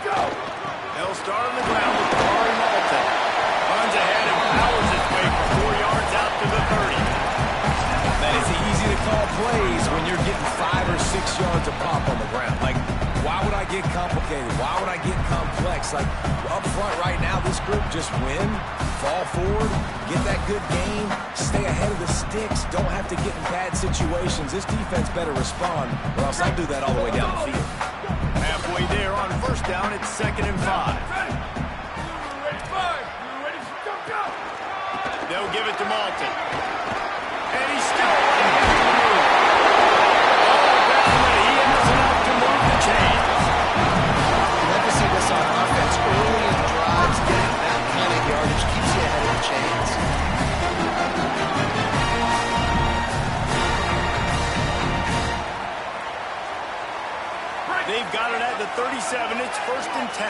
They'll start on the ground with Malton. Runs ahead and powers his way for 4 yards out to the 30. Man, it's easy to call plays when you're getting 5 or 6 yards of pop on the ground. Like, why would I get complicated? Why would I get complex? Like, up front right now, this group just win, fall forward, get that good game, stay ahead of the sticks, don't have to get in bad situations. This defense better respond, or else I'll do that all the way down the field. Halfway there on first down, it's 2nd and 5. They'll give it to Malton. And he's still running into the move. All down, but he has enough to move the chains. You love to see this on offense early in drives. Getting that kind of yardage keeps you ahead of the chains. They've got it at the 37. It's 1st and 10.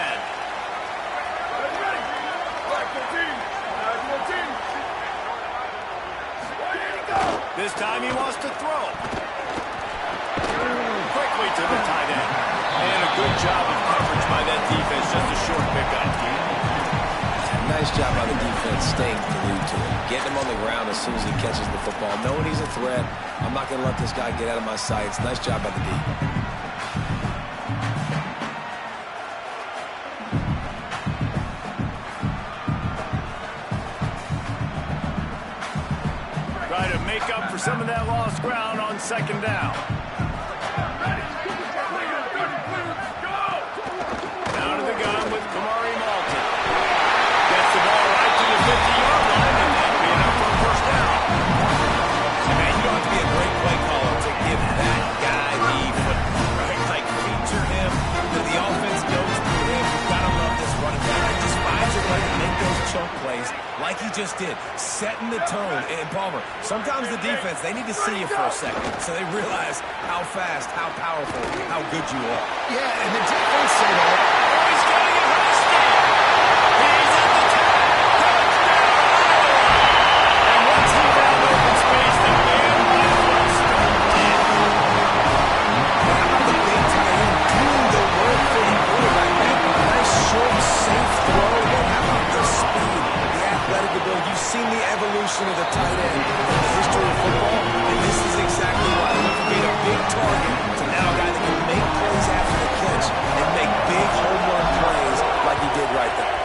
This time he wants to throw. Quickly to the tight end. And a good job of coverage by that defense. Just a short pickup. Nice job by the defense staying glued to him. Getting him on the ground as soon as he catches the football. Knowing he's a threat. I'm not going to let this guy get out of my sights. Nice job by the D. Try to make up for some of that lost ground on 2nd down. Down to the gun with Malton. Gets the ball right to the 50-yard line, and that'll be enough for a 1st down. Man, you don't have to be a great play caller to give that guy the football, right? Like, feature him, that the offense goes through him. You've got to love this running back. He just finds a way to make those chunk plays like he just did, setting the tone. And Palmer, sometimes the defense, they need to see you for a second so they realize how fast, how powerful, how good you are. Yeah, and the defense say that. Oh, he's getting it husky. He's at the 10. Touchdown, Iowa. And once he found open space, the man might as well start playing. How about the big tight end doing the work for the quarterback, man? Nice, short, safe throw. And how about the speed, the athletic ability? You've seen the evolution of the tight end in the history of football, and this is exactly why. He can be a big target to now a guy that can make plays after the catch and make big home run plays like he did right there.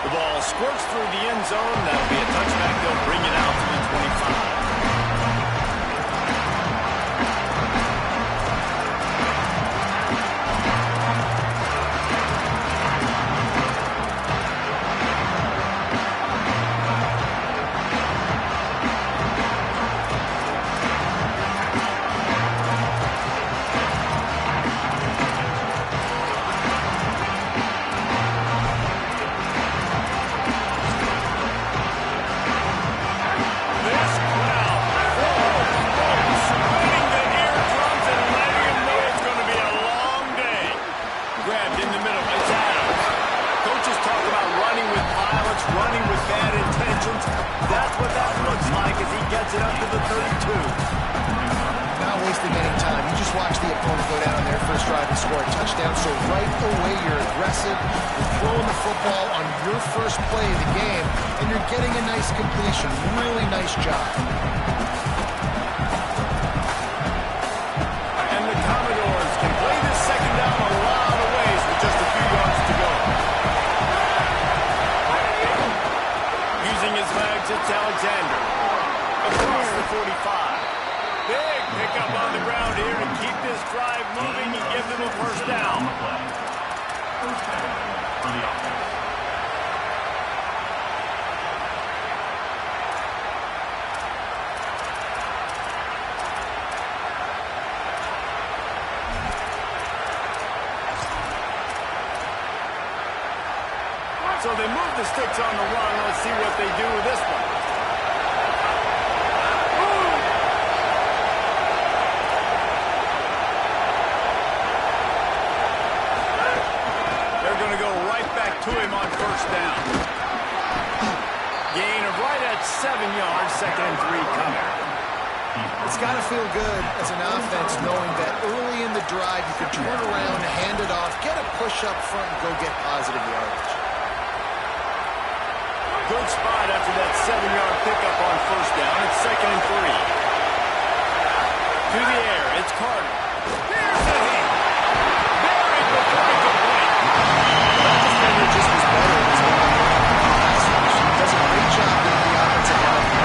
The ball squirts through the end zone. That'll be a touchback. They'll bring it out to the 25. Running with bad intentions. That's what that looks like as he gets it up to the 32. Not wasting any time. You just watch the opponent go down on their first drive and score a touchdown. So right away, you're aggressive. You're throwing the football on your first play of the game, and you're getting a nice completion. Really nice job. And the Commodores can play this 2nd down a lot of ways with just a few yards to go. Using his legs, it's Alexander. Across the 45. Big pickup on the ground here to keep this drive moving and give them a 1st down. First down for the offense. So they move the sticks on the run. Let's see what they do with this one. They're going to go right back to him on 1st down. Gain of right at 7 yards, 2nd and 3 coming. It's got to feel good as an offense knowing that early in the drive you can turn around, hand it off, get a push up front, and go get positive yardage. Good spot after that 7-yard pickup on first down. It's 2nd and 3. To the air, it's Carter. Here's the hit. Buried before he complete. That defender just was better in his pass rush. He does a great job with the offensive line.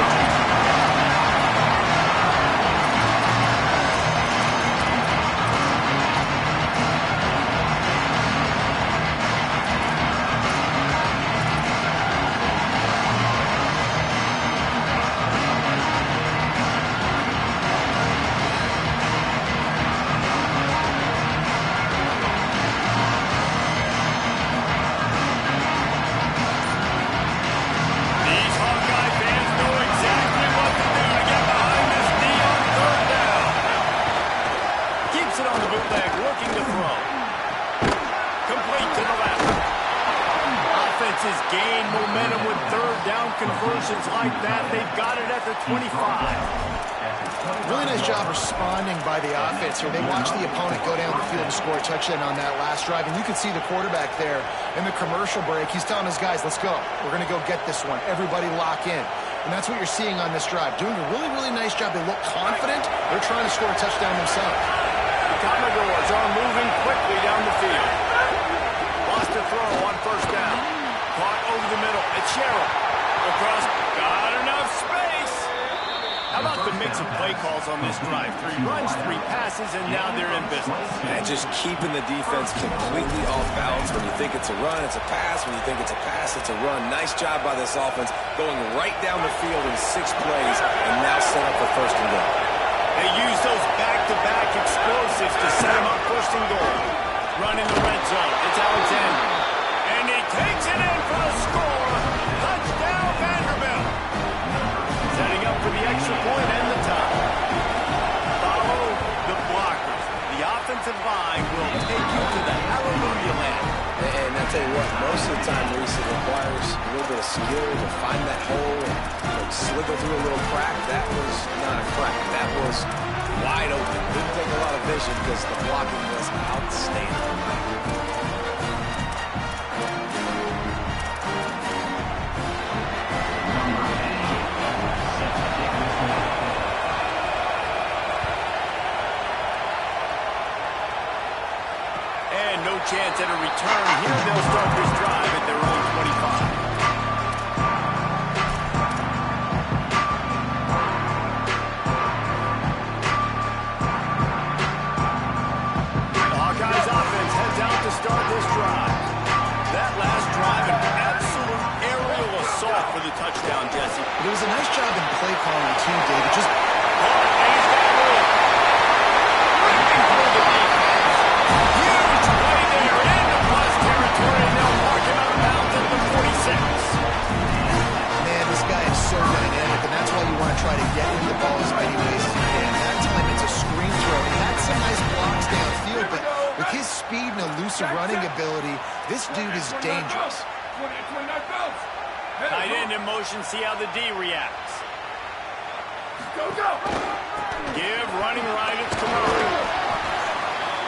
Conversions like that, they've got it at the 25. Really nice job responding by the offense here. They watched the opponent go down the field and score a touchdown on that last drive, and you can see the quarterback there in the commercial break. He's telling his guys, let's go. We're going to go get this one. Everybody lock in. And that's what you're seeing on this drive. Doing a really, really nice job. They look confident. They're trying to score a touchdown themselves. The Commodores are moving quickly down the field. Lost a throw on first down. Caught over the middle. It's Sherrill. Across, got enough space. How about the mix of play calls on this drive? 3 runs, 3 passes, and now they're in business. And just keeping the defense completely off balance. When you think it's a run, it's a pass. When you think it's a pass, it's a run. Nice job by this offense going right down the field in 6 plays and now set up for first and goal. They use those back-to-back explosives to set them up first and goal. Run in the red zone. It's Alexander. And he takes it in for the score. Touchdown, Vanderbilt. Setting up for the extra point and the tie. Follow the blockers. The offensive line will take you to the hallelujah land. And I'll tell you what, most of the time, Reese, it requires a little bit of skill to find that hole and slither through a little crack. That was not a crack. That was wide open. Didn't take a lot of vision because the blocking was outstanding. Chance at a return. Here they'll start this drive at their own 25. The Hawkeyes offense heads out to start this drive. That last drive, an absolute aerial assault for the touchdown, Jesse. But it was a nice job in play calling too, David. Just and he's got room. Breaking through the defense. Huge play there into plus territory, and they'll mark him out of bounds at the 46. Man, this guy is so dynamic, and that's why you want to try to get him the ball as many ways as you can. That time it's a screen throw. He had some nice blocks downfield, but with his speed and elusive running ability, this dude is dangerous. Tight end in motion, see how the D reacts. Go, go! Give running right, it's Kamara.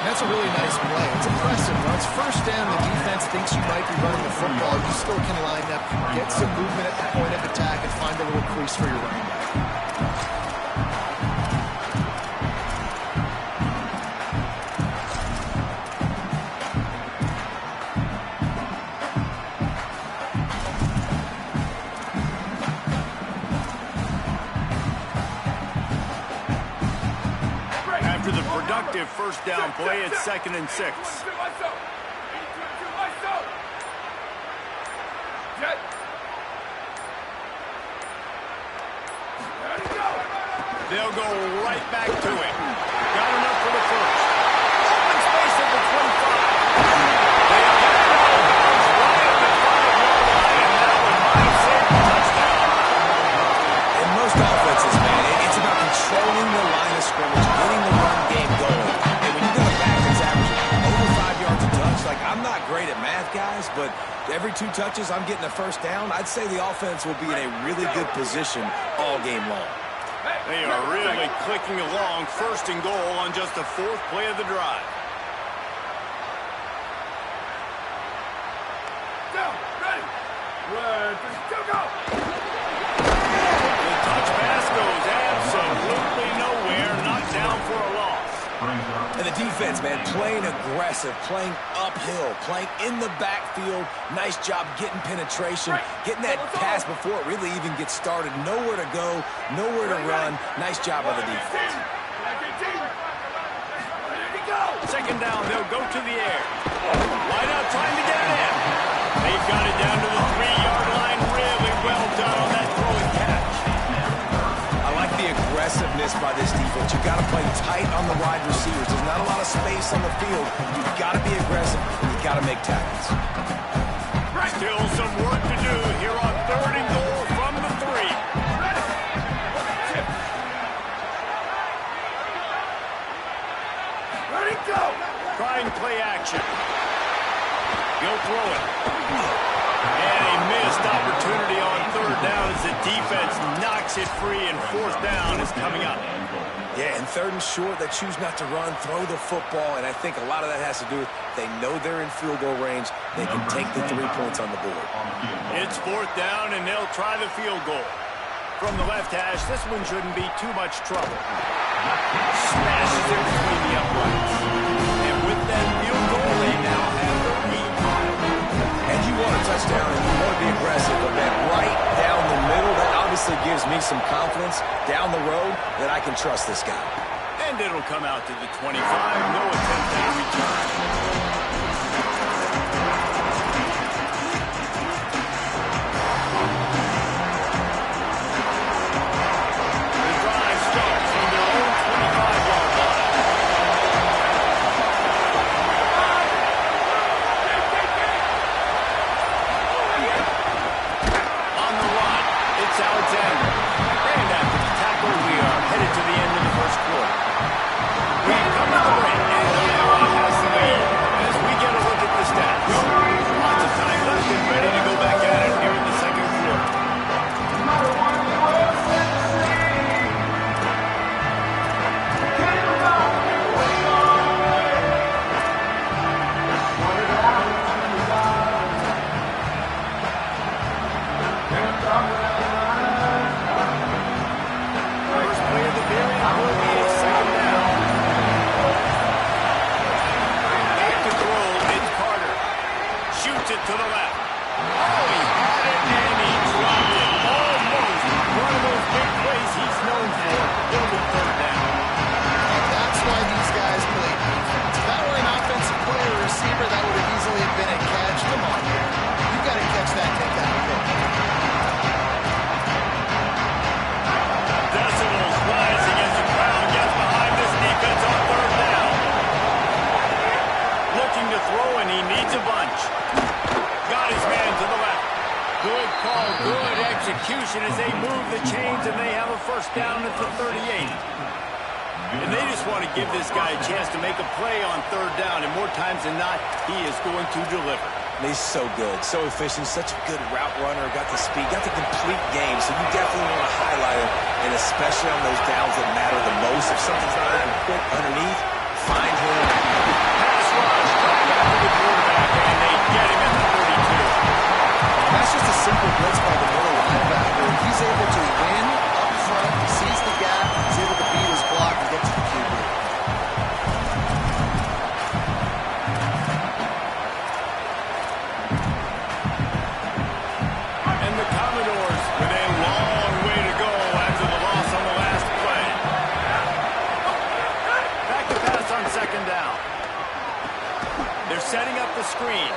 That's a really nice play. It's impressive. When it's first down, the defense thinks you might be running the football. You still can line up, get some movement at the point of attack, and find a little crease for your running back. After the productive first down play, it's 2nd and 6. They'll go right back to it. Got enough for the first. Open space at the 25. They have got it out of bounds right at the 5-yard line, and that one might save the touchdown. In most offenses, man, it's about controlling the line of scrimmage, getting the run game going. And when you got a back that's averaging over 5 yards a touch, like, I'm not great at math, guys, but every 2 touches I'm getting a first down, I'd say the offense will be in a really good position all game long. They are really clicking along, 1st and goal on just the 4th play of the drive. The touch pass goes absolutely nowhere, knocked down for a loss. And the defense, man, playing aggressive, playing uphill, playing in the backfield. Nice job getting penetration, getting that pass before it really even gets started. Nowhere to go, nowhere to run. Nice job by the defense. 2nd down, they'll go to the air. Why not trying to get it in? They've got it down to the 3-yard line. Really well done on that throw and catch. I like the aggressiveness by this defense. You've got to play tight on the wide receivers. There's not a lot of space on the field. You've got to be aggressive, and you've got to make tackles. Still some work to do here on 3rd and goal from the 3. Ready, go! Trying play action. He'll throw it. And a missed opportunity on 3rd down as the defense knocks it free, and 4th down is coming up. Yeah, and 3rd and short, they choose not to run, throw the football, and I think a lot of that has to do with they know they're in field goal range. They can take the 3 points on the board. It's 4th down, and they'll try the field goal. From the left hash, this one shouldn't be too much trouble. Smashes it between the uprights. And with that field goal, they now have the lead. And you want a touchdown, and you want to be aggressive, but man, right down the middle, that obviously gives me some confidence down the road that I can trust this guy. And it'll come out to the 25. No attempt at a return. Execution as they move the chains, and they have a 1st down at the 38. And they just want to give this guy a chance to make a play on 3rd down, and more times than not, he is going to deliver. And he's so good, so efficient, such a good route runner, got the speed, got the complete game, so you definitely want to highlight him, and especially on those downs that matter the most. If something's not open quick underneath, find him. Pass rush, right after the quarterback, and they get him at the 32. That's just a simple blitz by the middle linebacker. He's able to win up front, sees the gap, he's able to beat his block and get to the QB. And the Commodores with a long way to go after the loss on the last play. Back to pass on 2nd down. They're setting up the screen.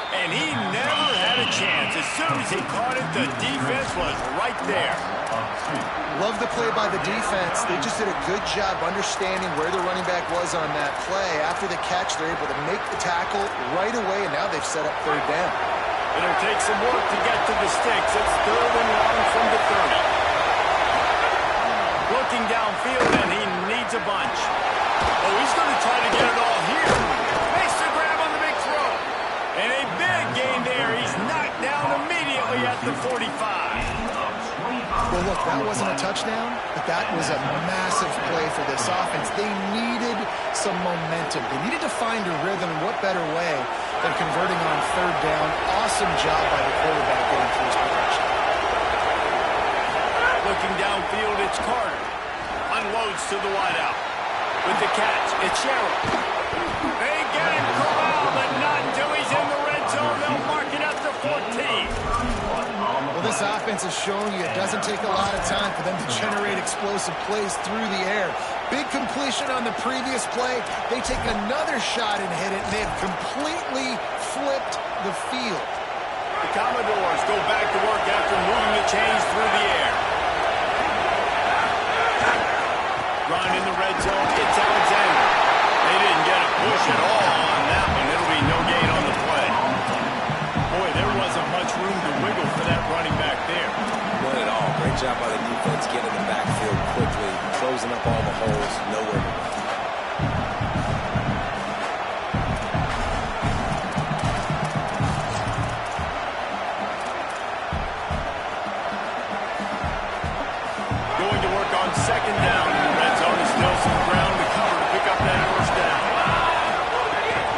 And he never had a chance. As soon as he caught it, the defense was right there. Love the play by the defense. They just did a good job understanding where the running back was on that play. After the catch, they're able to make the tackle right away, and now they've set up 3rd down. It'll take some work to get to the sticks. It's 3rd and long from the 30. Looking downfield, and he needs a bunch. Oh, he's going to try to get it all here. Makes the grab on the big throw. And a big gain there. He's knocked down immediately at the 45. Well, look, that wasn't a touchdown, But that was a massive play for this offense. They needed some momentum. They needed to find a rhythm, and what better way than converting on third down. Awesome job by the quarterback getting through his progression. Looking downfield, it's Carter. Unloads to the wideout. With the catch, it's Sherrill. They get him corralled, but not until he's in the red zone. They'll mark it up to 14. Well, this offense has shown you it doesn't take a lot of time for them to generate explosive plays through the air. Big completion on the previous play. They take another shot and hit it, and they have completely flipped the field. The Commodores go back to work after moving the chains through the air. Run in the red zone, it's Alexander. They didn't get a push at all on that one. It'll be no gain on the play. Boy, there wasn't much room to wiggle for that running back there. None at all. Great job by the defense getting the backfield quickly, closing up all the holes, nowhere to run. Going to work on second down in the red zone. Is still some ground to cover to pick up that first down.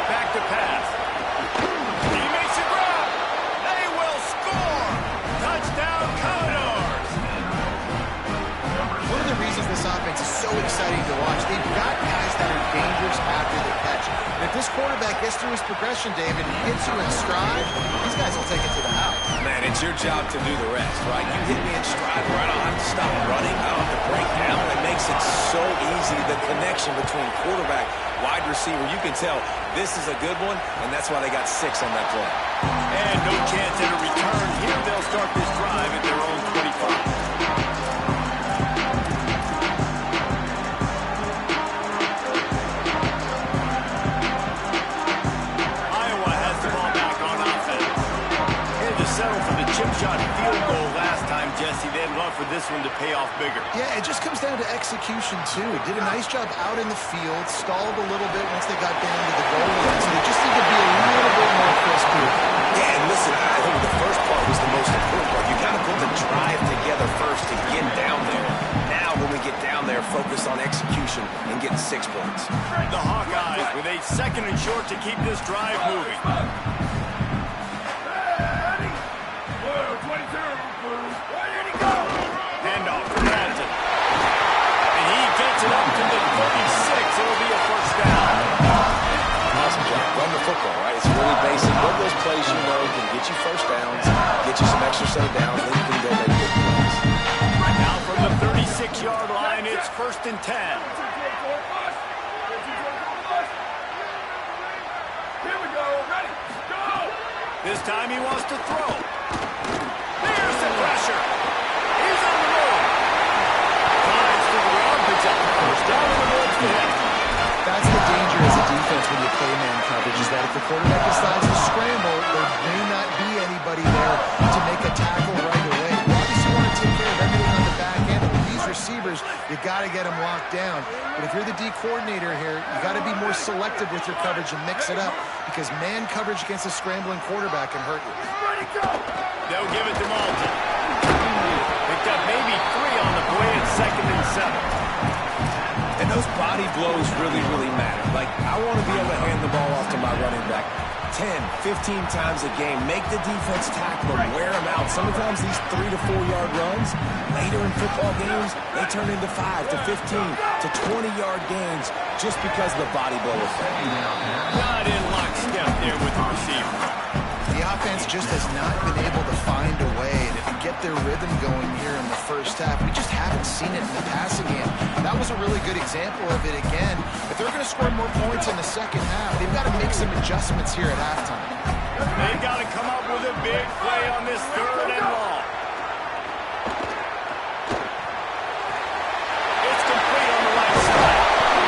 Back to pass. He makes a grab. They will score. Touchdown, Commodores. One of the reasons this offense is so exciting to watch, they've got guys that are dangerous after the catch. And if this quarterback gets through his progression, David, and hits you in stride, these guys will take it to the house. Man, it's your job to do the rest, right? You hit me in stride where I don't have to stop running. I don't have to break down. It makes it so easy. The connection between quarterback, wide receiver, you can tell this is a good one, and that's why they got 6 on that play. And no chance at a return. Here they'll start this drive at their own 25. Settle for the chip shot field goal last time, Jesse. They'd love for this one to pay off bigger. Yeah, it just comes down to execution, too. Did a nice job out in the field, stalled a little bit once they got down to the goal line, so they just need to be a little bit more crispy. Yeah, and listen, I think the first part was the most important part. You got to put the drive together first to get down there. Now, when we get down there, focus on execution and getting 6 points. The Hawkeyes with a second and short to keep this drive moving. Handoff to Madsen. And he gets it up to the 36. It'll be a first down. Awesome job. Run the football, right? It's really basic. Run those plays you know can get you first downs, get you some extra set downs, then you can go make good plays. Now from the 36-yard line, it's first and 10. This time he wants to throw. There's the pressure. He's on the move. Climbs to the ground, picks up the first down in the woods to him. That's the danger as a defense when you play man coverage, is that if the quarterback decides to scramble, there may not be anybody there to make a tackle right away. You obviously want to take care of everything on the back end. With these receivers, you got to get them locked down. But if you're the D coordinator here, you got to be more selective with your coverage and mix it up, because man coverage against a scrambling quarterback can hurt you. They'll give it to Malton. Picked up maybe 3 on the play at second and 7. And those body blows really, really matter. Like, I want to be able to hand the ball off to my running back 10, 15 times a game. Make the defense tackle them, wear them out. Sometimes these 3 to 4 yard runs, later in football games, they turn into 5 to 15 to 20-yard gains just because of the body blow effect. Not in lockstep there with the receiver. The offense just has not been able to find a way to get their rhythm going here in the first half. We just haven't seen it in the passing game. That was a really good example of it again. If they're going to score more points in the second half, they've got to make some adjustments here at halftime. They've got to come up with a big play on this third and long. It's complete on the right side.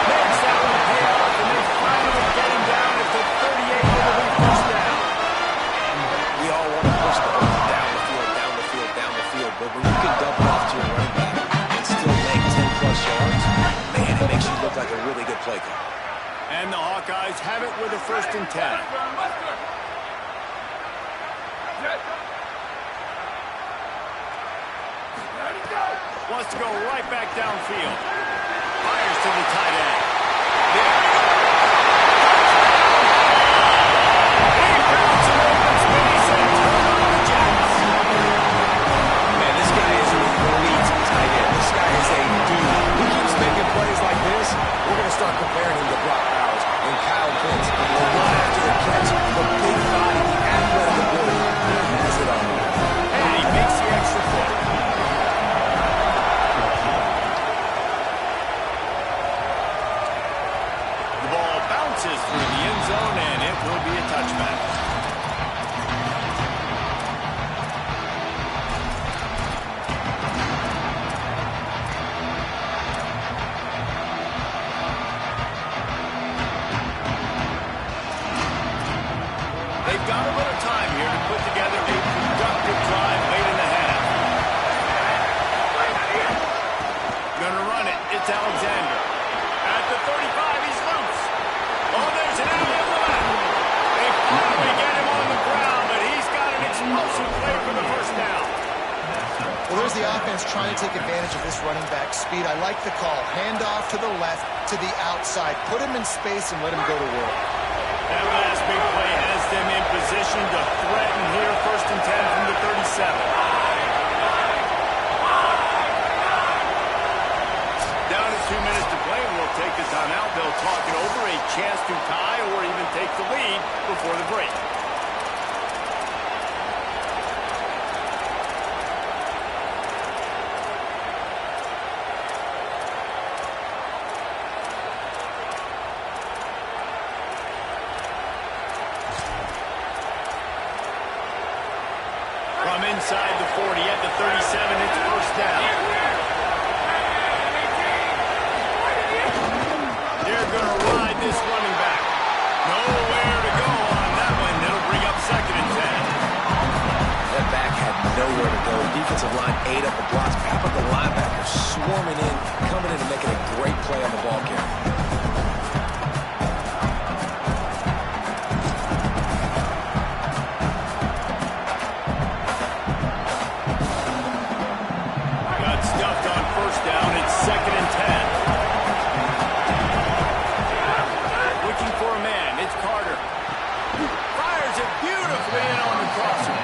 Makes that one pay off, and they finally get him down at the 38 with a big first down. We all want to push the ball down the field, down the field, down the field. But when you can double off to your running back and still make 10-plus yards, man, it makes you look like a really good play call. And the Hawkeyes have it with a first and 10. Wants to go right back downfield. Fires to the tight end. There he found some open space and turnover Jets. Man, this guy is an elite tight end. This guy is a dude. He keeps making plays like this. We're going to start comparing him to Brock Bowers and Kyle Pitts. The run after the catch, the big body, the athletic ability. He has it all. And he makes the extra point. The ball bounces through the end zone, and it will be a touchback. They've got a little time here to put together a productive drive late in the half. Gonna run it. It's Alexander. At the 35, he's loose. Oh, there's an alley on the left. They finally get him on the ground, but he's got an explosive play for the first down. Well, there's the offense trying to take advantage of this running back speed. I like the call. Hand off to the left, to the outside. Put him in space and let him go to work. That last big play has them in position to threaten here. 1st and 10 from the 37. Down to 2 minutes to play. We'll take the timeout. They'll talk it over. A chance to tie or even take the lead before the break. From inside the 40 at the 37, it's 1st down. They're going to ride this running back. Nowhere to go on that one. That'll bring up 2nd and 10. That back had nowhere to go. The defensive line ate up the blocks. How about the linebackers swarming in, coming in and making a great play on the ball carrier? Stuffed on 1st down. It's 2nd and 10. Looking for a man. It's Carter. Fires it beautifully in on the crosser.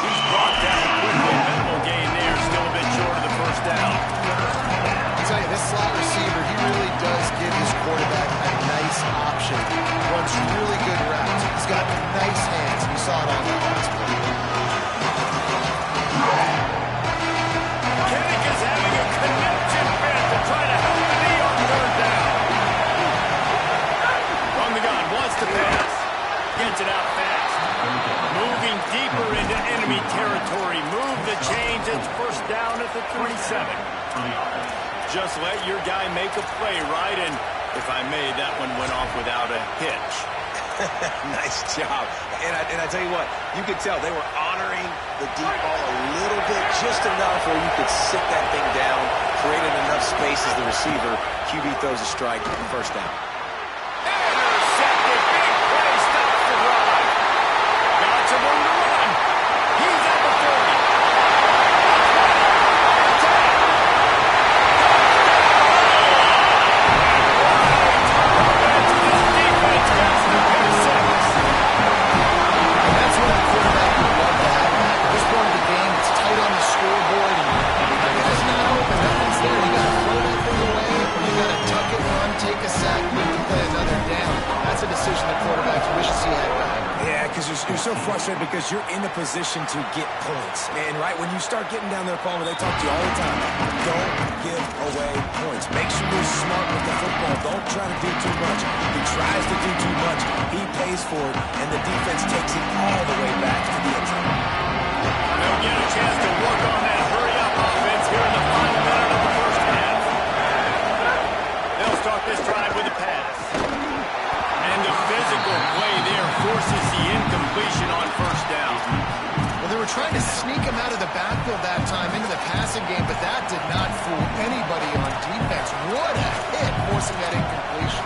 He's brought down quickly. Minimal gain there. Still a bit short of the 1st down. I'll tell you, this slot receiver, he really does give his quarterback a nice option. Runs really good routes. He's got nice hands. You saw it on that last play. Is having a connection fit to try to help the knee on 3rd down. From the gun, wants to pass. Gets it out fast. Moving deeper into enemy territory. Move the chains. It's 1st down at the 27. Just let your guy make a play, right? And if I may, that one went off without a hitch. Nice job. And I tell you what, you could tell they were honoring the deep ball a little bit, just enough where you could sit that thing down, created enough space as the receiver. QB throws a strike, 1st down. Intercepted. Big play. Stops the drive. Got some room to run. He's at the 40. That's what a quarterback would love to have. At this point of the game, it's tight on the scoreboard, and the guy's not open. Nothing's there. You got to throw that thing away, or you got to tuck it, run, take a sack, move to play another down. That's a decision the quarterback wishes he had back. Yeah, because you're so frustrated because you're in a position to get points. And right when you start getting down there, Palmer, they talk to you all the time. Don't give away points. Make sure you're smart with the football. Don't try to do too much. He tries to do too much. He pays for it, and the defense takes it all the way back to the end zone. They'll get a chance to work on that hurry-up offense here in the final minute of the 1st half. They'll start this drive with a pass. And the physical play there forces the incompletion on 1st down. Well, they were trying to sneak him out of the backfield that time into the passing game, but that did not fool anybody on defense. What a hit, forcing that incompletion.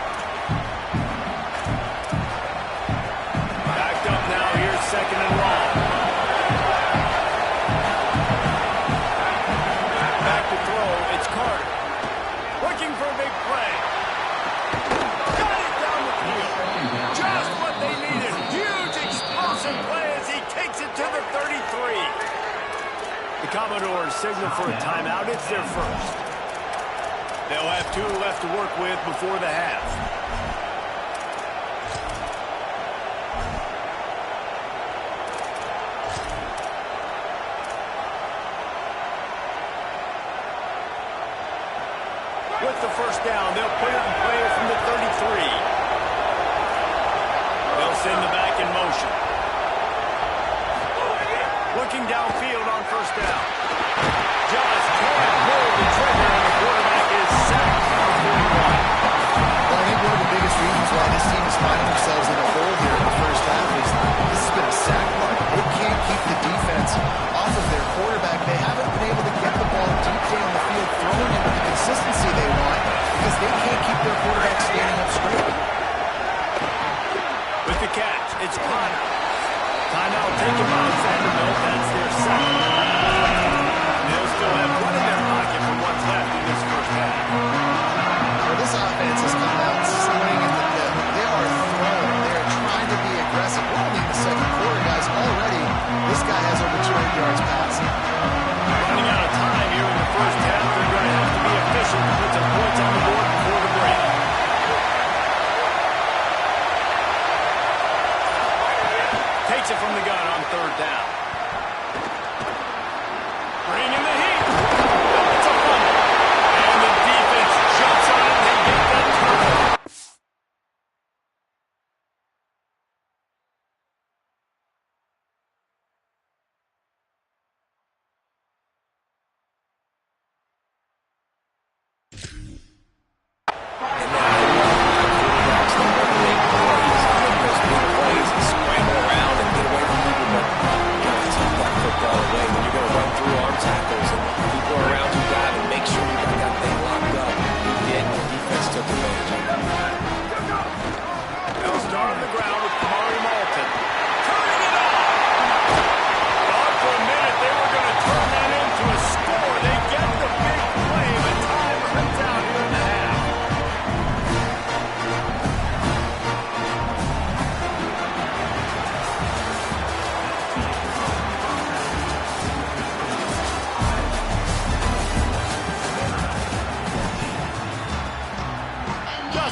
Backed up now. Here's 2nd and long. Back to throw. Commodores signal for a timeout. It's their first. They'll have 2 left to work with before the half. With the first down, they'll put it in play from the 33. They'll send the back in motion. Looking downfield on first down. Just can't pull the trigger, and the quarterback is sacked for 41. Well, I think one of the biggest reasons why this team is finding themselves in a hole here in the first half is this has been a sack market. They can't keep the defense off of their quarterback. They haven't been able to get the ball deep down the field, throwing it with the consistency they want, because they can't keep their quarterback standing up straight. With the catch, it's Connor. Timeout taken by Vanderbilt. That's their second. They'll still have one in their pocket for what's left in this first half. Well, this offense has come out swinging at the pit. They are throwing. They are trying to be aggressive. We're only in the second quarter, guys. Already, this guy has over 200 yards passing. Running out of time here in the first half. They're going to have to be efficient to put some points on the board before the break. Takes it from the gun on third down. Bringing the heat. It's a fumble. And the defense jumps on it. They get that turnover.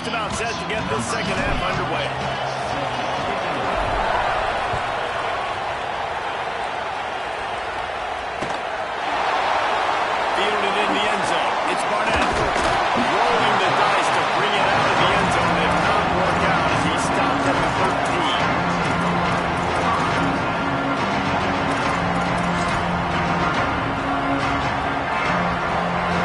About set to get this second half underway. Fielded in the end zone. It's Barnett. Rolling the dice to bring it out of the end zone. It did not work out as he stopped at the 13.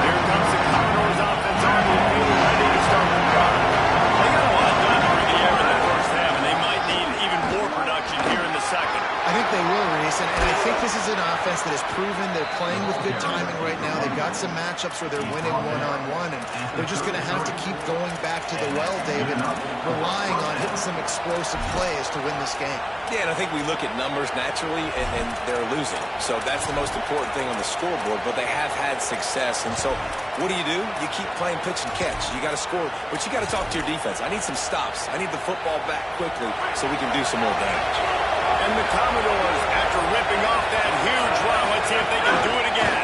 Here comes the Commodores offense on the field, ready to start the drive. They got a lot done during the air in the first half, and they might need even more production here in the second. I think they will, Reese, and I think this is an offense that has proven they're playing with good timing right now. They've got some matchups where they're winning one-on-one, and they're just going to have to keep going back to the well, David, relying on hitting some explosive plays to win this game. Yeah, and I think we look at numbers naturally, and they're losing. So that's the most important thing on the scoreboard, but they have had success. And so what do? You keep playing pitch and catch. You got to score, but you got to talk to your defense. I need some stops. I need the football back quickly so we can do some more damage. And the Commodores, after ripping off that huge run, let's see if they can do it again.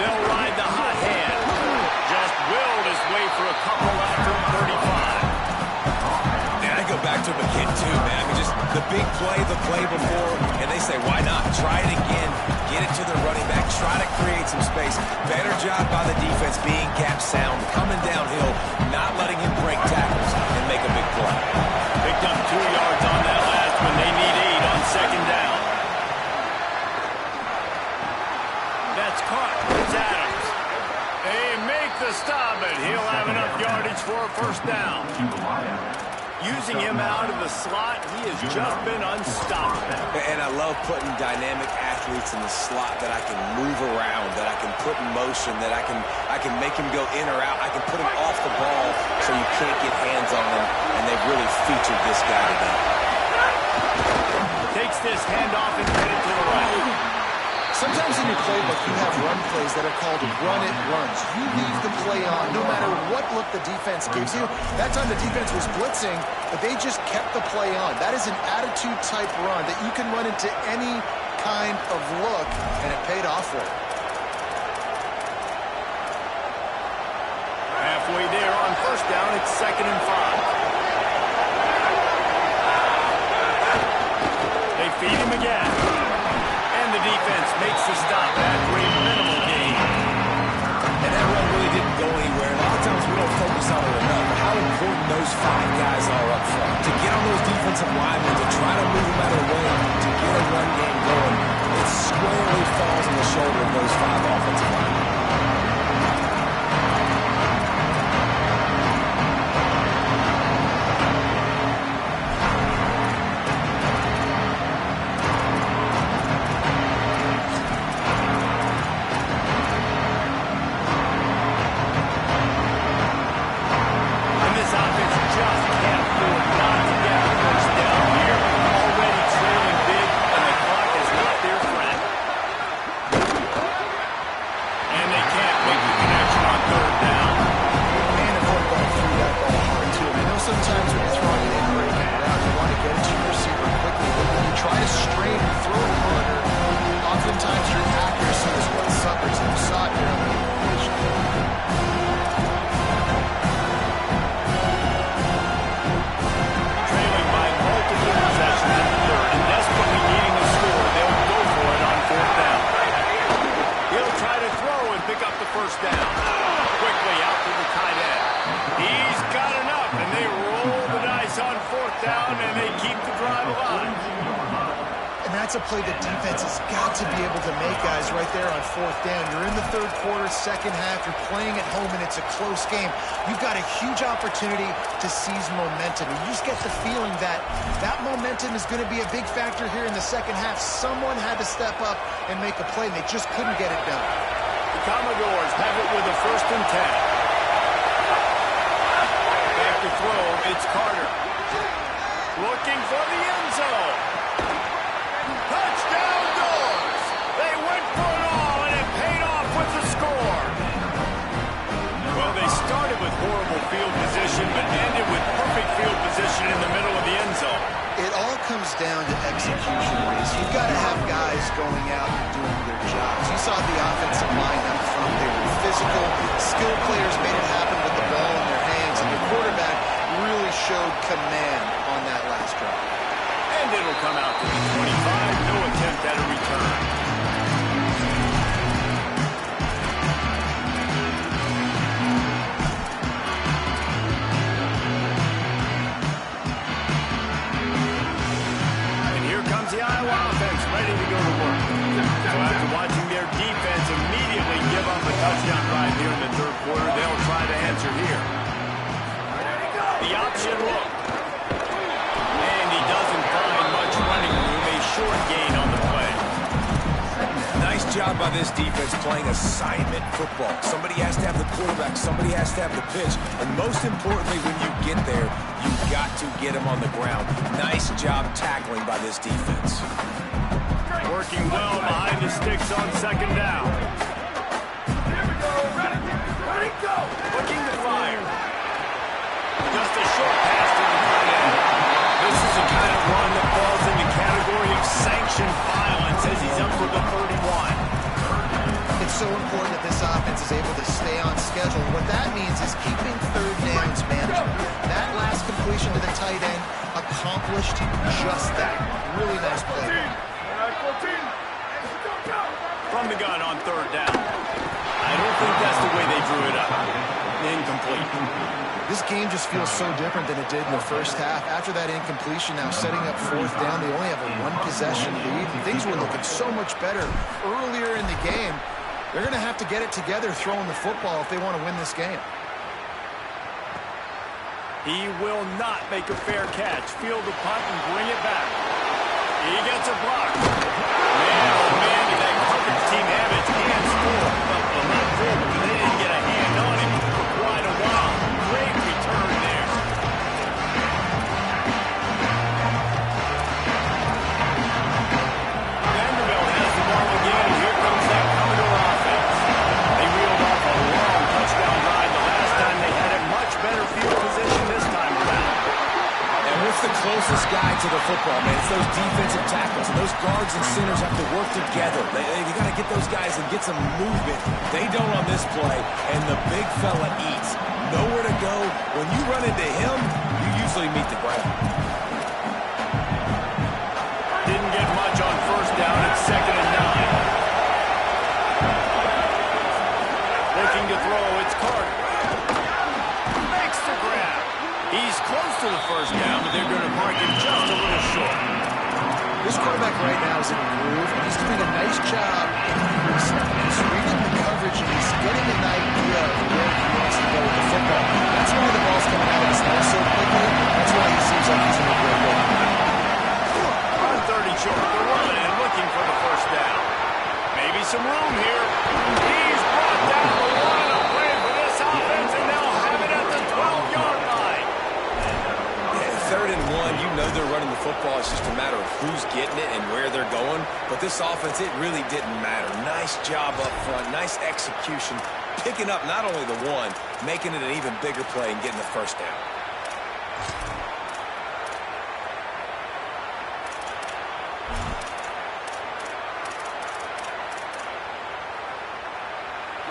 They'll ride the hot hand. Just willed his way for a couple after 35. And I go back to him again, too, man. I mean, just the big play, the play before, and they say, why not? Try it again. Get it to the running back. Try to create some space. Better job by the defense being gap sound, coming downhill, not letting him break tackles and make a big play. Picked up 2 yards on that last one. They need 8 on second down. That's caught. It's Adams. They make the stop, but he'll have enough yardage for a first down. Using him out of the slot, he has just been unstoppable. And I love putting dynamic athletes in the slot that I can move around, that I can put in motion, that I can make him go in or out. I can put him off the ball so you can't get hands on him, and they've really featured this guy today. Takes this handoff and headed to the right. Sometimes in your playbook, you have run plays that are called run-it runs. You leave the play on no matter what look the defense gives you. That time the defense was blitzing, but they just kept the play on. That is an attitude-type run that you can run into any kind of look, and it paid off for him. Halfway there on first down, it's 2nd and 5. They feed him again. And the defense makes the stop after a minimal gain. And that run really didn't go anywhere. A lot of times we don't focus on it enough, but how important those 5 guys are up front. To get on those defensive linemen, to try to move them out of the way, to get a run game going, it squarely falls on the shoulder of those 5 offensive linemen. That's a play the defense has got to be able to make, guys, right there on 4th down. You're in the 3rd quarter, 2nd half. You're playing at home, and it's a close game. You've got a huge opportunity to seize momentum. You just get the feeling that that momentum is going to be a big factor here in the 2nd half. Someone had to step up and make a play, and they just couldn't get it done. The Commodores have it with a 1st and 10. Back to throw, it's Carter. Looking for the end zone. Touchdown Doors! They went for it all, and it paid off with the score. Well, they started with horrible field position, but ended with perfect field position in the middle of the end zone. It all comes down to execution, Reese. You've got to have guys going out and doing their jobs. You saw the offensive line up front. They were physical. Skilled players made it happen with the ball in their hands, and the quarterback really showed command on that last drive. And it'll come out to the 25. No attempt at a return. And here comes the Iowa offense, ready to go to work. So after watching their defense immediately give up a touchdown drive here in the 3rd quarter, they'll try to answer here. The option look. And he doesn't find much running room. A short gain on the play. Nice job by this defense playing assignment football. Somebody has to have the quarterback. Somebody has to have the pitch. And most importantly, when you get there, you've got to get him on the ground. Nice job tackling by this defense. Working well behind the sticks on 2nd down. Here we go. Ready, go. Looking to fire. Just a short pass to the tight end. This is the kind of run that falls in the category of sanctioned violence as he's up for the 31. It's so important that this offense is able to stay on schedule. What that means is keeping 3rd downs manageable. That last completion to the tight end accomplished just that. Really nice play. From the gun on 3rd down. I don't think that's the way they drew it up. Incomplete. This game just feels so different than it did in the 1st half. After that incompletion, now setting up 4th down, they only have a 1-possession lead. And things were looking so much better earlier in the game. They're going to have to get it together throwing the football if they want to win this game. He will not make a fair catch. Field the punt and bring it back. He gets a block. Man, oh man, did that coverage team have its hands full. Well, not full, but they didn't get a hand on him for quite a while. Great return there. Vanderbilt has the ball again, and here comes that Commodore offense. They reeled off a long touchdown drive the last time. They had a much better field position this time around. And what's the closest guy to the football? man. It's those defensive tackles, and those guards and centers have to work together. You got to get those guys and get some movement. They don't on this play, and the big fella eats. Nowhere to go. When you run into him, you usually meet the ground. Didn't get much on first down. It's 2nd and 9. Looking to throw. It's Carter. Makes the grab. He's close to the first down, but they're going to mark him just a little short. This quarterback right now is in a groove, and he's doing a nice job He's reading the coverage, and he's getting an idea of where he wants to go with the football. That's why the ball's coming out of his hands so quickly. That's why he seems like he's in a great way. On 30 short, they're running and looking for the first down. Maybe some room here. He's brought down the line of play for this offense, and they'll have it at the 12-yard line. 3rd and 1, you know they're running the football. It's just a matter of who's getting it and where they're going. But this offense, it really didn't matter. Nice job up front, nice execution, picking up not only the one, making it an even bigger play and getting the first down.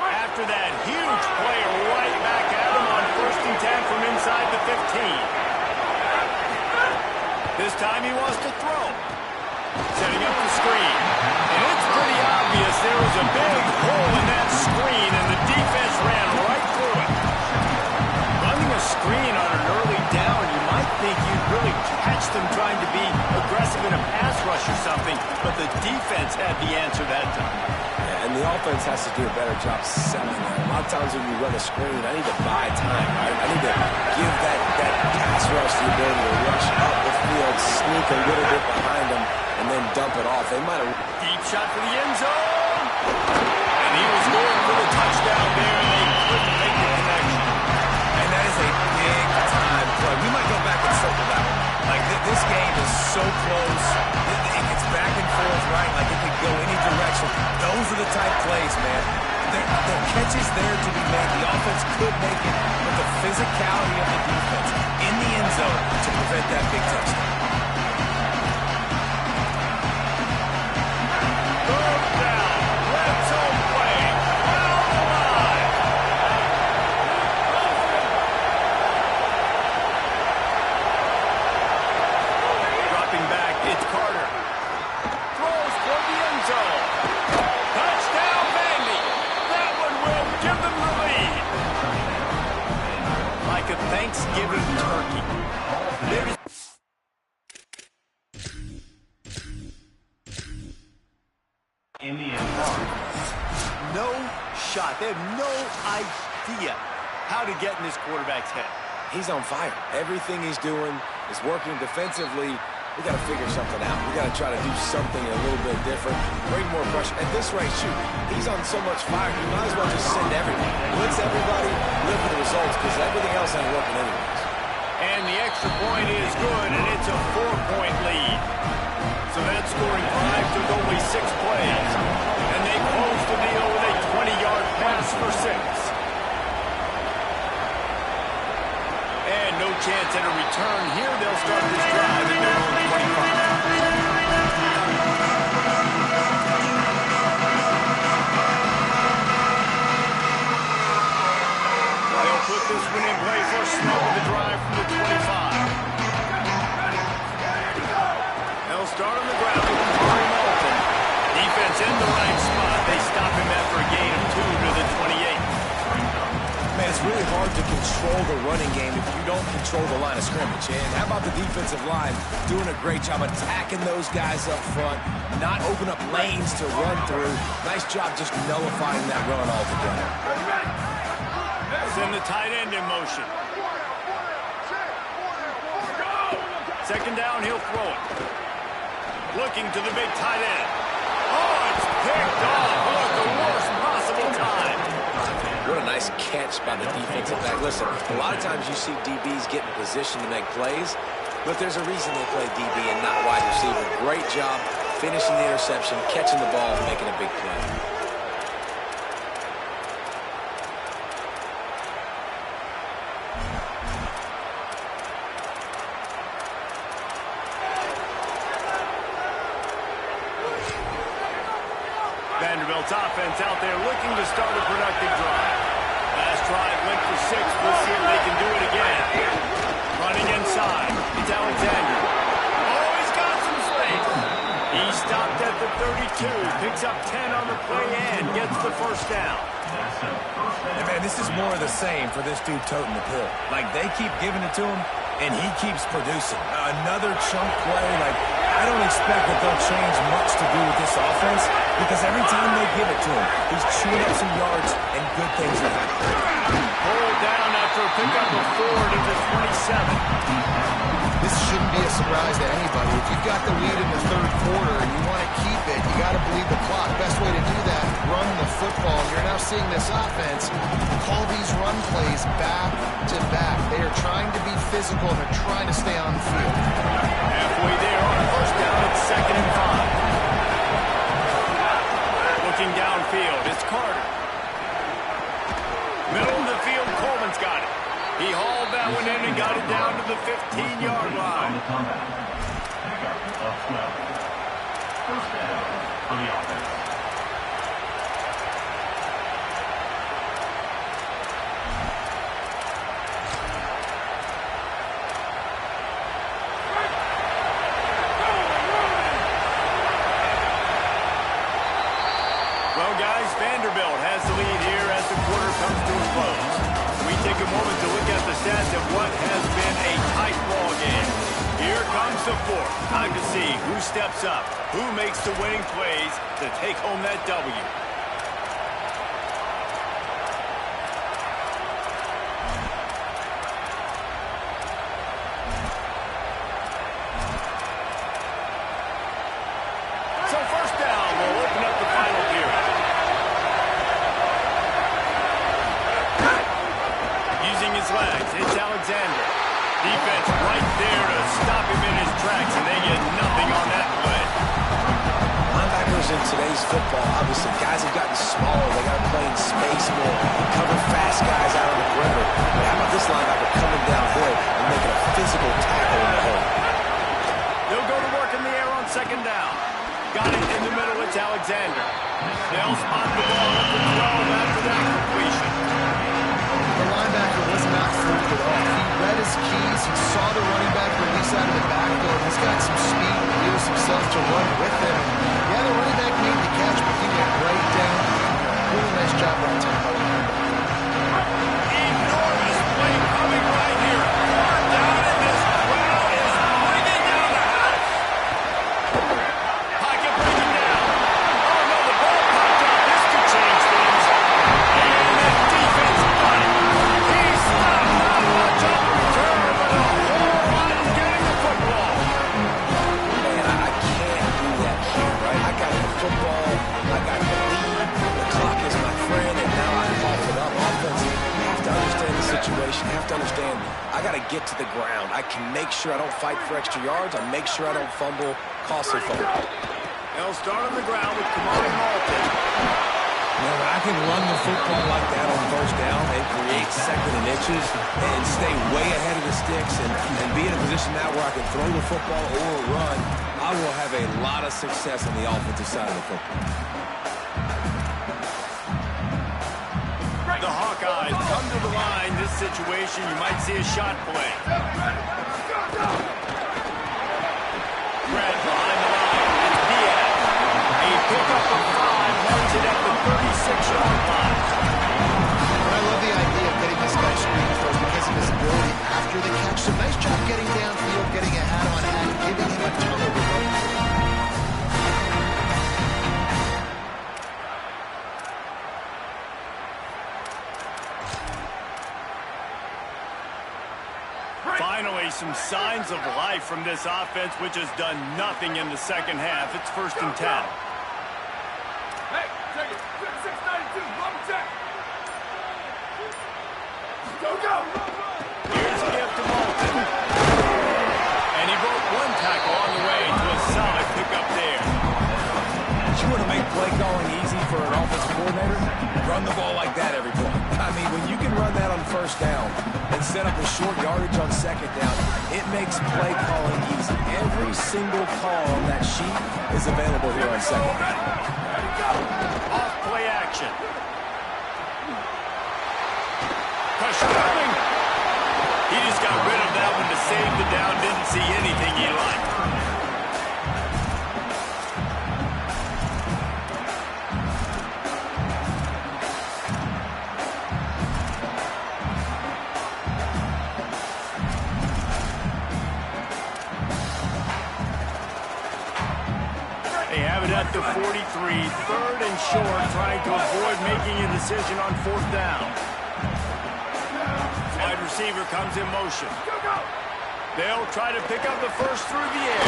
After that huge play right back at him on 1st and 10 from inside the 15. This time he wants to throw. Setting up the screen. And it's pretty obvious there was a big hole in that screen, and the defense ran right through it. Running a screen on an early down, you might think you'd really catch them trying to be aggressive in a pass rush or something, but the defense had the answer that time. Yeah, and the offense has to do a better job selling that. A lot of times when you run a screen, I need to buy time, right? I need to give that pass rush the ability to rush up the field, sneak a little bit behind them, and then dump it off. They might have... Deep shot for the end zone. And he was going for the touchdown there, and they couldn't make the connection. And that is a big-time play. We might go back and circle that one. Like, this game is so close. It gets back and forth, right? Like, it could go any direction. Those are the type plays, man. The catch is there to be made. The offense could make it, but the physicality of the defense in the end zone to prevent that big touchdown. Third down. Red zone play. Down the line. Dropping back, it's Carter. Throws for the end zone. Touchdown, Vandy. That one will give them the lead. Like a Thanksgiving turkey. There's no shot. They have no idea how to get in this quarterback's head. He's on fire. Everything he's doing is working defensively. We got to figure something out. We got to try to do something a little bit different. Bring more pressure. At this rate, shoot, he's on so much fire, you might as well just send everybody. Blitz everybody, live for the results, because everything else ain't working anyways. And the extra point is good, and it's a 4-point lead. So that scoring drive took only 6 plays. And they closed the deal with a 20-yard pass for 6. And no chance at a return here. They'll start this drive at their own 25. They'll put this one in play for Snow with the drive from the 25. They'll start on the ground with Corey Malton. Defense in the right spot. They stop him after a gain of 2 to the 28. Man, it's really hard to control the running game if you don't control the line of scrimmage. And how about the defensive line doing a great job attacking those guys up front, not open up lanes to run through. Nice job just nullifying that run altogether. Send the tight end in motion. 2nd down, he'll throw it. Looking to the big tight end. Oh, it's picked off. Oh, at the worst possible time. What a nice catch by the defensive back. Listen, a lot of times you see DBs get in position to make plays, but there's a reason they play DB and not wide receiver. Great job finishing the interception, catching the ball, and making a big play. Vanderbilt's offense out there looking to start a productive drive. Last drive went for 6. We'll see if they can do it again. Running inside. It's Alexander. Oh, he's got some space. He stopped at the 32. Picks up 10 on the play and gets the first down. Hey, man, this is more of the same for this dude toting the pill. Like, they keep giving it to him, and he keeps producing. Another chunk play, like, I don't expect that they'll change much to do with this offense because every time they give it to him, he's chewing up some yards and good things will happen. Pulled down after a pickup of 4 to the 27. This shouldn't be a surprise to anybody. If you've got the lead in the third quarter and you want to keep it, you got to believe the clock. Best way to do that, run the football. You're now seeing this offense call these run plays back to back. They are trying to be physical and they're trying to stay on the field. Halfway there on first down, it's 2nd and 5. Looking downfield, it's Carter. Middle of the field, Coleman's got it. He hauled that one in and got it down to the 15-yard line. On the comeback. Pickup of 12. First down for the offense. Well, guys, Vanderbilt has the lead here as the quarter comes to a close. We take a moment to look at the stats of what has been a tight ball game. Here comes the fourth. Time to see who steps up, who makes the winning plays to take home that W. So first down will open up the final period. Using his legs, it's Alexander. Defense right there to stop him in his tracks, and they get nothing on that play. Linebackers in today's football, obviously, guys have gotten smaller. They got to play in space more, cover fast guys out on the perimeter. But how about this linebacker coming downhill and making a physical tackle in the hole? They'll go to work in the air on 2nd down. Got it in the middle, it's Alexander. They'll spot the ball up to 12 after that completion. The linebacker was not fooled at all. He read his keys. He saw the running back release out of the backfield. He's got some speed and wheels himself to run with him. Yeah, the running back made the catch, but he went right down. Really nice job by Tim. Enormous play coming right here. Far down, and this crowd is bringing down the house. Pocket breaking down. Oh, no, the ball popped out. This could change things. And the defense got it. He stopped not much on the return, but a whole lot in getting the football. Man, I can't do that here, right? I got the football, I got the lead, the clock is my friend, and now I cough it up. Offense, you have to understand the situation. You have to understand, I got to get to the ground. I can make sure I don't fight for extra yards. I make sure I don't fumble, costly fumble. They'll start on the ground with Kamari Malton. You know, when I can run the football like that on first down and create 2nd and inches and stay way ahead of the sticks and be in a position now where I can throw the football or run, I will have a lot of success on the offensive side of the football. The Hawkeyes come to the line. This situation, you might see a shot play. Brad behind the line. It's Diaz. A pickup of 5 marks it at the 36-yard line. I love the idea of getting this guy screen throws because of his ability after the catch. So nice job getting downfield, getting a hat-on-hat, giving him a ton of room. Finally, some signs of life from this offense, which has done nothing in the second half. It's 1st and 10. Hey, check it. 692, rubber check. Go, go. Here's a gift to Malton. And he broke one tackle on the way to a solid pickup there. You want to make play calling easy for an offensive coordinator? Run the ball like that every play. I mean, when you can run that on first down and set up a short yardage on 2nd down, it makes play calling easy. Every single call on that sheet is available here on 2nd down. Ready, go. action. Pressure coming. He just got rid of that one to save the down. Didn't see anything he liked. They have it at the 43, 3rd and short, trying to avoid making a decision on 4th down. Wide receiver comes in motion. They'll try to pick up the first through the air.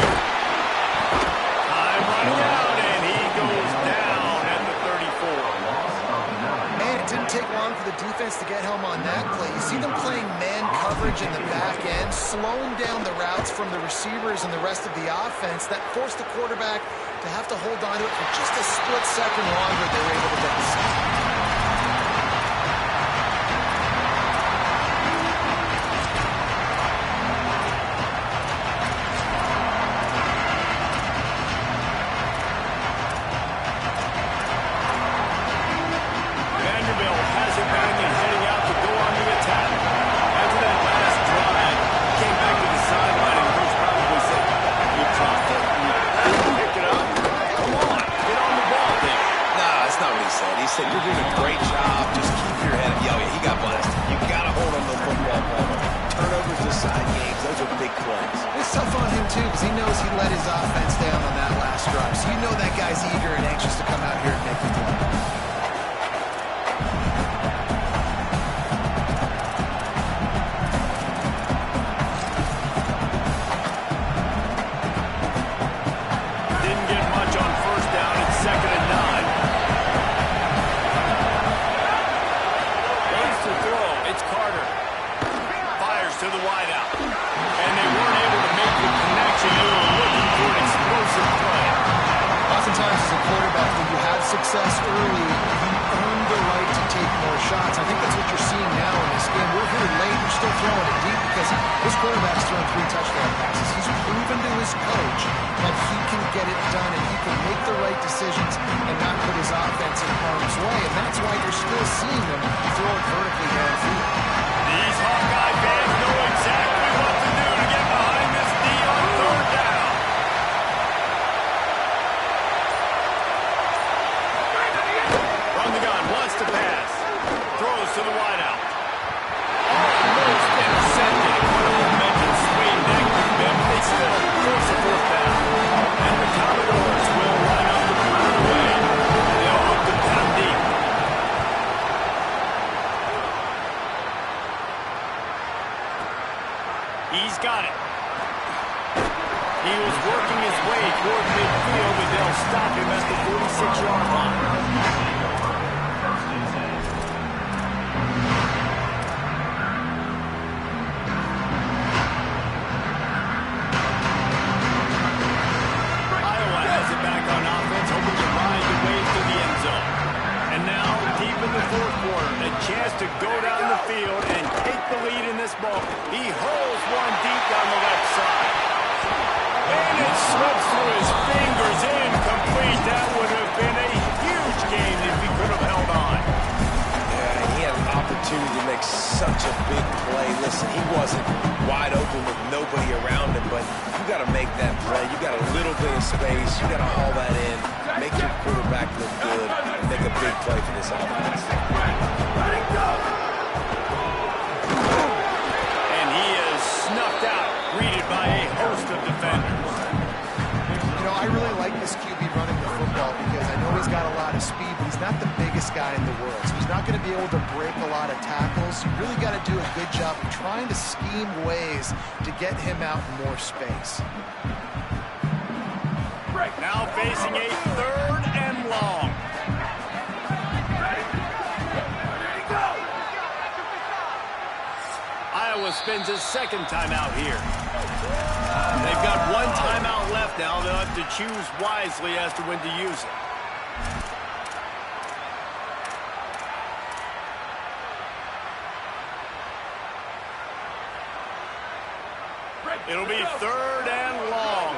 Time running out, and he goes down at the 34. Man, it didn't take long for the defense to get home on that play. You see them playing man coverage in the back end, slowing down the routes from the receivers and the rest of the offense. That forced the quarterback to have to hold on to it for just a split second longer. They were able to get the sack. He said, you're doing a great job. Just keep your head up. Yeah, he got blasted. You got to hold on to the football ball. Turnovers decide games. Those are big plays. It's tough on him, too, because he knows he let his offense down on that last drive. So you know that guy's eager and anxious to come out here and make the play. Didn't get much on 1st down. It's 2nd and 9. To the wideout. And they weren't able to make the connection. They were looking for an explosive play. Oftentimes as a quarterback, when you have success early, you earn the right to take more shots. I think that's what you're seeing now in this game. We're here late. We're still throwing it deep because this quarterback's thrown 3 touchdown passes. He's proven to his coach that he can get it done and he can make the right decisions and not put his offense in harm's way. And that's why you're still seeing him throw it vertically downfield. These Hawkeye fans know exactly what to do to get behind this D on 3rd down. From the gun, wants to pass. Throws to the wideout. Almost intercepted. What a momentum swing that could have been. They still force a 4th down. And the Commodores will line up to put it away. They'll hook the pen deep. He's got it. He was working his way toward midfield, but they'll stop him at the 46-yard line. Iowa has it back on offense, hoping to ride the wave to the end zone. And now, deep in the 4th quarter, a chance to go down the field and take the lead in this ball. He holds one deep down the left side. And it slips through his fingers, incomplete. That would have been a huge game if he could have held on. Yeah, he had an opportunity to make such a big play. Listen, he wasn't wide open with nobody around him, but you got to make that play. You got a little bit of space. You got to haul that in, make your quarterback look good, and make a big play for this offense. And he is snuffed out, greeted by a host of defenders. You know, I really like this QB running the football because I know he's got a lot of speed, but he's not the biggest guy in the world. So he's not going to be able to break a lot of tackles. You really got to do a good job of trying to scheme ways to get him out in more space. Now facing a 3rd and long. Iowa spends his 2nd timeout here. They've got 1 timeout left now. They'll have to choose wisely as to when to use it. It'll be 3rd and long.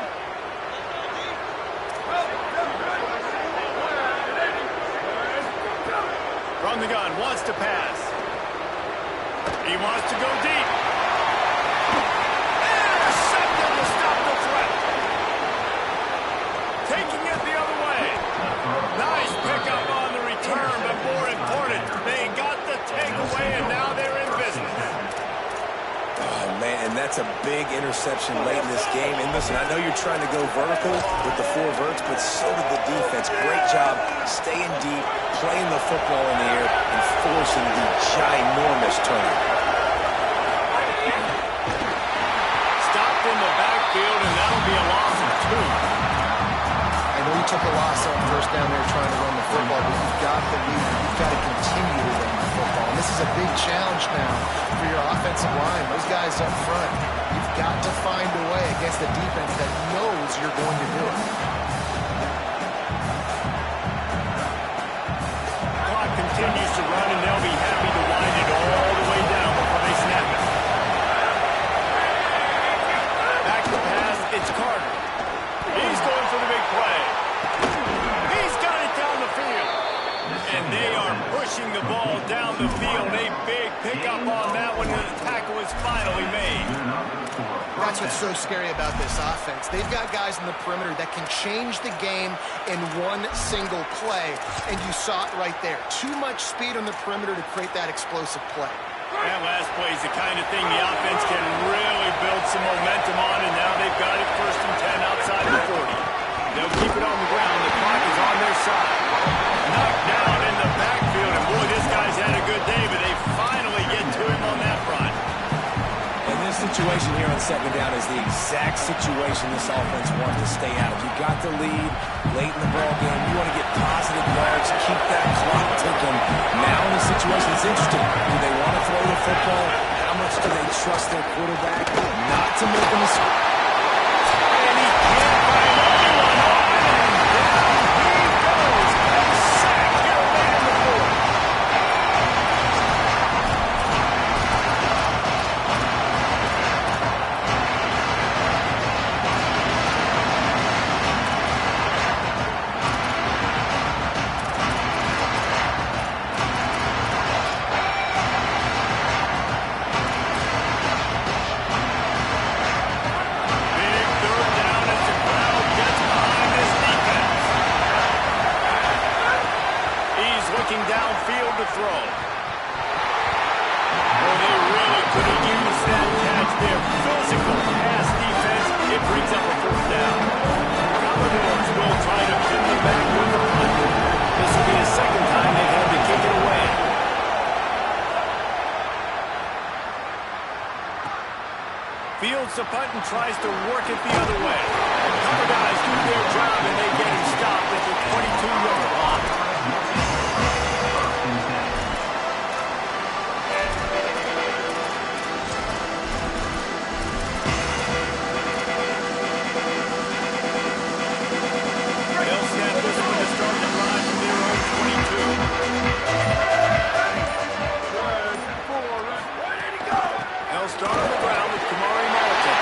from the gun, wants to pass. He wants to go deep. Intercepted to stop the threat. Taking it the other way. Nice pickup on the return, but more important, they got the takeaway, and now they're in business. Oh, man, and that's a big interception late in this game. And listen, I know you're trying to go vertical with the 4 verts, but so did the defense. Great job staying deep, playing the football in the air, and forcing the ginormous turnover. Stopped in the backfield, and that'll be a loss of 2. I know you took a loss on first down there trying to run the football, but you've got the lead. You've got to continue to run the football. And this is a big challenge now for your offensive line. Those guys up front, you've got to find a way against a defense that knows you're going to do it. Clock continues to run, and they'll be happy to wind it all the way down before they snap it. Back to pass, it's Carter. He's going for the big play. He's got it down the field. And they are pushing the ball down the field. A big pickup on that one, and the tackle is finally made. That's what's so scary about this offense. They've got guys in the perimeter that can change the game in one single play, and you saw it right there. Too much speed on the perimeter to create that explosive play. That last play is the kind of thing the offense can really build some momentum on, and now they've got it 1st and 10 outside the 40. They'll keep it on the ground. The clock is on their side. Knocked down in the backfield, and boy, this guy's had a good day, but they finally get to him on that front. And this situation here on 2nd down is the exact situation this offense wants to stay out of. You got the lead late in the ball game. You want to get positive yards, keep that clock ticking. Now in a situation that's interesting. Do they want to throw the football? How much do they trust their quarterback not to make a mistake? And he can't find anyone open, and down he goes. A sack. He'll man the board. Downfield to throw. Oh, they really could have used that catch there. Physical pass defense. It brings up a 4th down. Commodores will try to pin them back with the punt. This will be the 2nd time they've had to kick it away. Fields the punt and tries to work it the other way. Cover guys do their job, and they get him stopped at the 22-yard line. Start on the ground with Kamari Malton.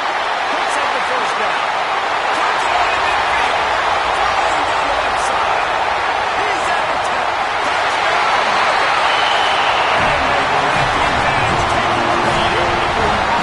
Picks up the 1st down. Tucks it in midfield. Throwing down the left side. He's at the 10. Touchdown, Buckeyes. And they bring the defense taking the lead here in the 4th.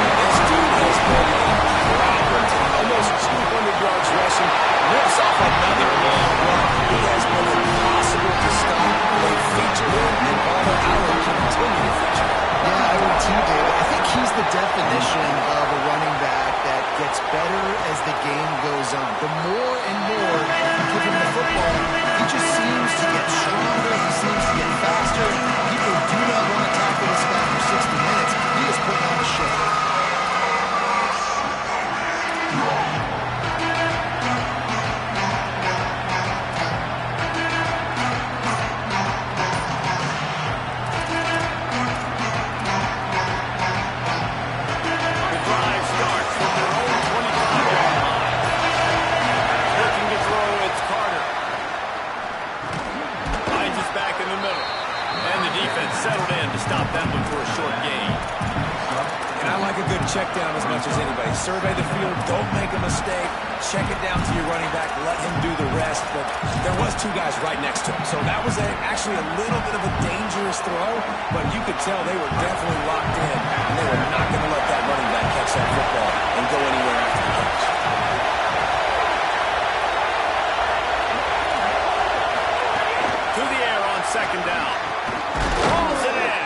This dude has been a robber. Almost 200 yards rushing. Rips off another long run. He has been impossible to stop. They feature him, and all the hour continue to feature him. Yeah, I would too, David. I think he's the definition of a running back that gets better as the game goes on. The more and more you give him the football, he just seems to get stronger. He seems to get faster. People do not want to tackle this guy for 60 minutes. He is putting on a show. Settled in to stop that one for a short gain. And I like a good check down as much as anybody. Survey the field, don't make a mistake, check it down to your running back, let him do the rest, but there was two guys right next to him. So that was actually a little bit of a dangerous throw, but you could tell they were definitely locked in, and they were not going to let that running back catch that football and go anywhere after the catch. To the air on second down. Calls it in.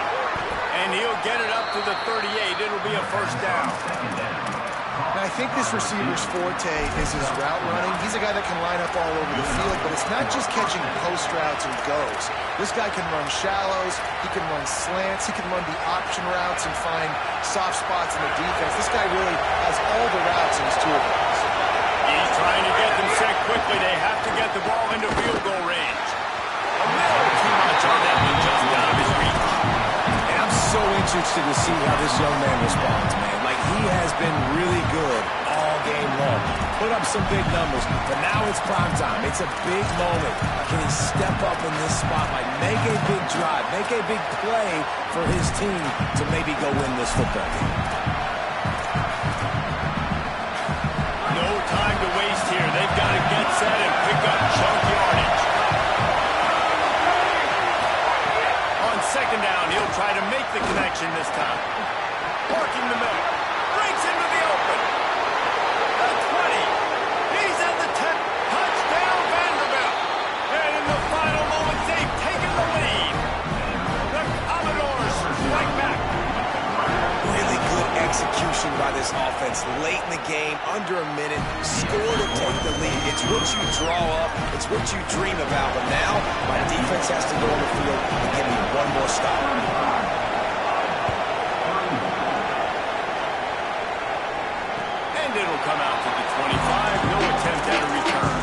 And he'll get it up to the 38. It'll be a first down. And I think this receiver's forte is his route running. He's a guy that can line up all over the field, but it's not just catching post routes and goes. This guy can run shallows, he can run slants, he can run the option routes and find soft spots in the defense. This guy really has all the routes in his toolbox. He's trying to get them set quickly. They have to get the ball into field goal range. A little too much on that one, just out of his reach. And I'm so interested to see how this young man responds, man. Like, he has been really good all game long. Put up some big numbers, but now it's prime time. It's a big moment. Can he step up in this spotlight, make a big drive, make a big play for his team to maybe go win this football game? No time to waste here. They've got to get set and pick up chunk yardage. On second down, he'll try to make the connection this time. Parking the middle. Breaks into the open. The 20. He's at the 10. Touchdown, Vanderbilt. And in the final moments, they've taken the lead. The Commodores strike back. Really good execution by this offense late in the game, under a minute, score to take the lead. It's what you draw up, it's what you dream about, but now my defense has to go on the field and give me one more stop. And it'll come out to the 25, no attempt at a return.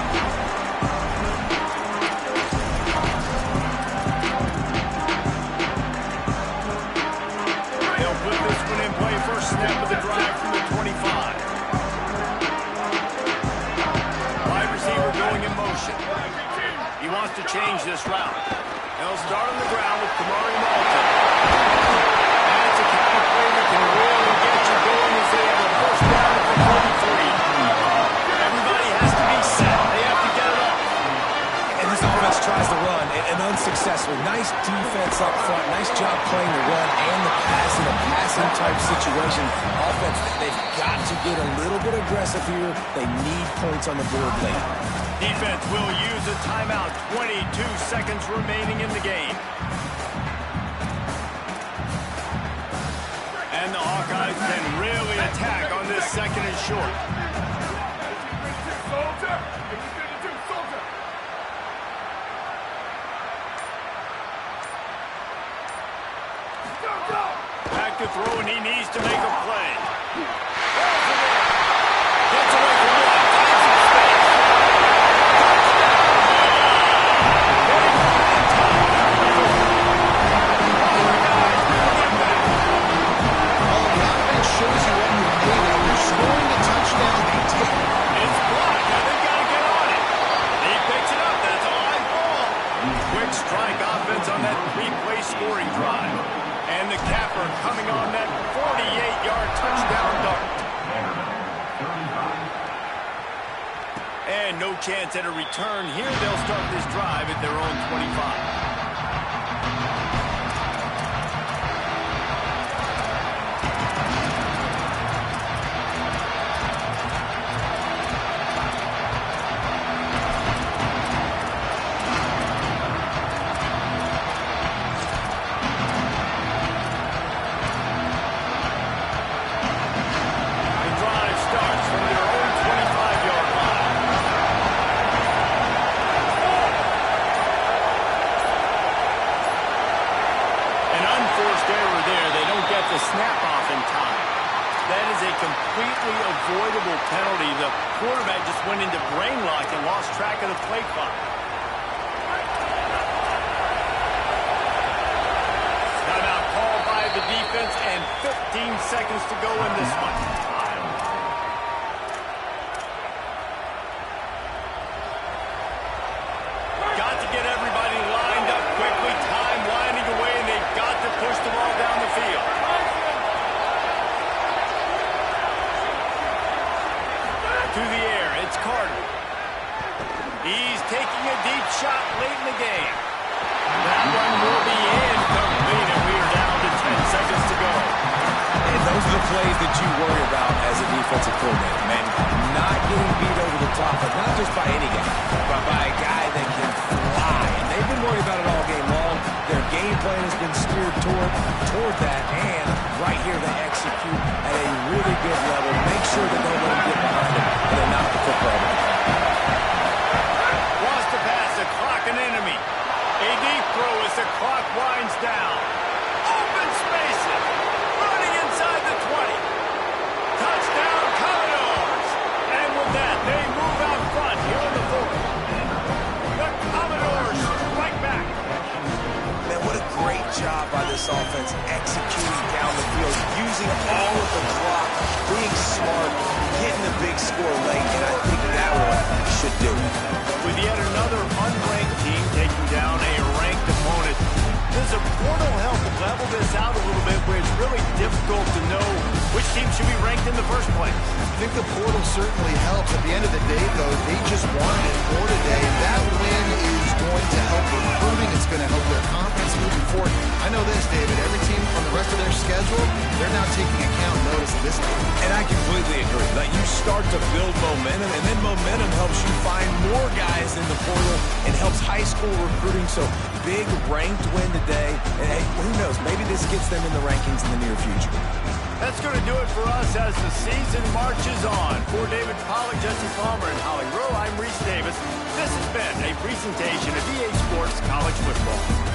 They'll put this one in play, first snap of the drive from the 25. Wide receiver going in motion. He wants to change this route. They'll start on the ground with Kamari Malton. And it's a kind of play that can really get you going as they have a first down at the 33. Everybody has to be set. They have to get it off. And this offense tries to run, and unsuccessfully. Nice defense up front, nice job playing the run and the pass in a passing type situation. Offense, they've got to get a little bit aggressive here. They need points on the board late. Defense will use a timeout. 22 seconds remaining in the game. And the Hawkeyes can really attack on this second and short. Soldier! What you gonna do, soldier? Go, go! Back to throw, and he needs to make a play. Gets away from one. Finds some space. Well, the offense shows you what you're made of. You're scoring the touchdown. It's blocked. Now they've got to get on it. He picks it up. That's a high ball. Quick strike offense on that three-play scoring drive. And the capper coming on that 48-yard touchdown dart. And no chance at a return here. They'll start this drive at their own 25. The snap off in time. That is a completely avoidable penalty. The quarterback just went into brain lock and lost track of the play clock. Timeout called by the defense and 15 seconds to go in this one. Got to get everybody lined up quickly. Time winding away, and they've got to push the ball down the field. To the air, it's Carter. taking a deep shot late in the game. That one will be incomplete, and we are down to 10 seconds to go. And those are the plays that you worry about as a defensive coordinator, man. Not getting beat over the top, but not just by any guy, but by a guy that can fly. And they've been worried about it all game long. Their game plan has been steered toward that, and right here they execute at a really good level. Make sure they don't let them get behind them, and they knock the football down. Wants to pass the clock an enemy. A deep throw as the clock winds down. Open spaces. Running inside the 20. Touchdown Commodores. And with that, they move out front here in the fourth. The Commodores strike back. Man, what a great job by this offense executing down the field, using all of the clock, being smart, getting the big score late, and I think that one should do it. With yet another unranked team taking down a ranked opponent, does a portal help level this out a little bit where it's really difficult to know which team should be ranked in the first place? I think the portal certainly helps. At the end of the day, though, they just wanted it more today, and that win is going to help recruiting. It's going to help their confidence moving forward. I know this, David. Every team on the rest of their schedule, they're now taking account notice of this game. And I completely agree. Like, you start to build momentum, and then momentum helps you find more guys in the portal and helps high school recruiting. So big ranked win today. And hey, who knows? Maybe this gets them in the rankings in the near future. That's going to do it for us as the season marches on. For David Pollack, Jesse Palmer, and Holly Rowe, I'm Reese Davis. This has been a presentation of EA Sports College Football.